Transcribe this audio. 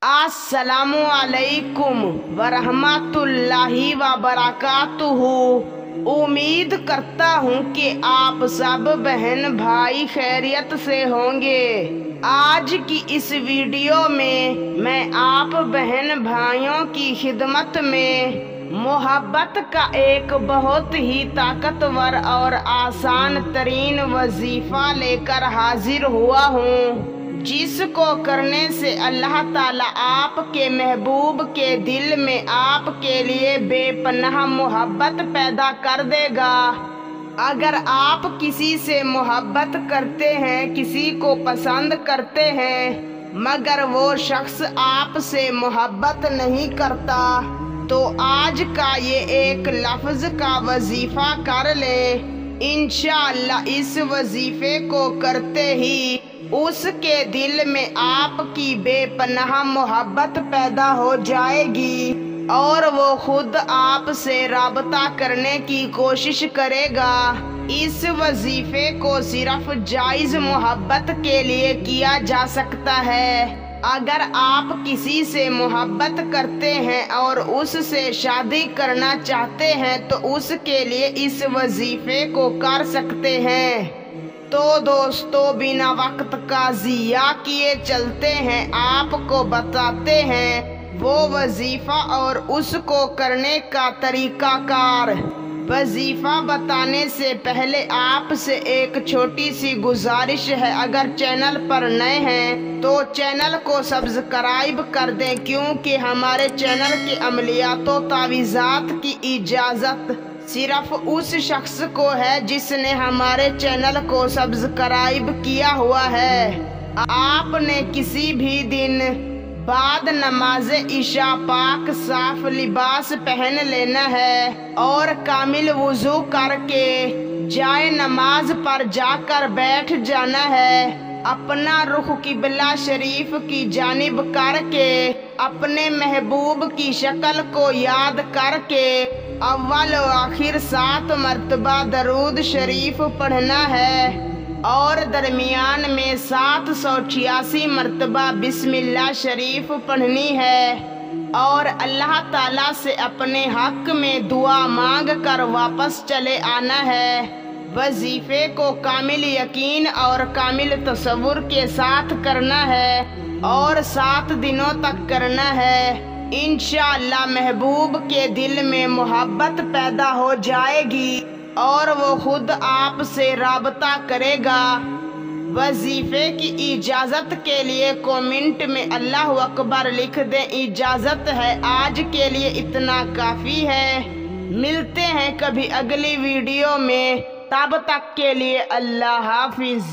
अस्सलामु अलैकुम वरहमतुल्लाहि वबरकातुहू। उम्मीद करता हूँ कि आप सब बहन भाई खैरियत से होंगे। आज की इस वीडियो में मैं आप बहन भाइयों की खिदमत में मोहब्बत का एक बहुत ही ताकतवर और आसान तरीन वजीफा लेकर हाजिर हुआ हूँ, जिसको करने से अल्लाह ताला आपके महबूब के दिल में आपके लिए बेपनाह मोहब्बत पैदा कर देगा। अगर आप किसी से मोहब्बत करते हैं, किसी को पसंद करते हैं, मगर वो शख्स आपसे मोहब्बत नहीं करता, तो आज का ये एक लफ्ज़ का वजीफा कर ले। इंशाअल्लाह इस वजीफे को करते ही उसके दिल में आपकी बेपनाह मोहब्बत पैदा हो जाएगी और वो खुद आपसे राबता करने की कोशिश करेगा। इस वजीफे को सिर्फ जायज़ मोहब्बत के लिए किया जा सकता है। अगर आप किसी से मोहब्बत करते हैं और उससे शादी करना चाहते हैं तो उसके लिए इस वजीफे को कर सकते हैं। तो दोस्तों, बिना वक्त का ज़िया किए चलते हैं, आपको बताते हैं वो वजीफा और उसको करने का तरीकाकार। वजीफा बताने से पहले आपसे एक छोटी सी गुजारिश है, अगर चैनल पर नए हैं तो चैनल को सब्सक्राइब कर दें, क्योंकि हमारे चैनल के अमलियातों तावीज़ात की इजाज़त सिर्फ उस शख्स को है जिसने हमारे चैनल को सब्सक्राइब किया हुआ है। आपने किसी भी दिन बाद नमाज इशा पाक साफ लिबास पहन लेना है और कामिल वुजू करके जाए नमाज पर जाकर बैठ जाना है। अपना रुख किबला शरीफ की जानिब करके अपने महबूब की शक्ल को याद करके अव्वल व आखिर 7 मरतबा दरूद शरीफ पढ़ना है और दरमियान में 786 मरतबा बिस्मिल्लाह शरीफ पढ़नी है और अल्लाह ताला से अपने हक में दुआ मांग कर वापस चले आना है। वजीफे को कामिल यकीन और कामिल तसव्वुर के साथ करना है और 7 दिनों तक करना है। इंशाअल्लाह महबूब के दिल में मोहब्बत पैदा हो जाएगी और वो खुद आपसे राबता करेगा। वजीफे की इजाज़त के लिए कमेंट में अल्लाह अकबर लिख दें। इजाज़त है, आज के लिए इतना काफ़ी है। मिलते हैं कभी अगली वीडियो में, तब तक के लिए अल्लाह हाफिज़।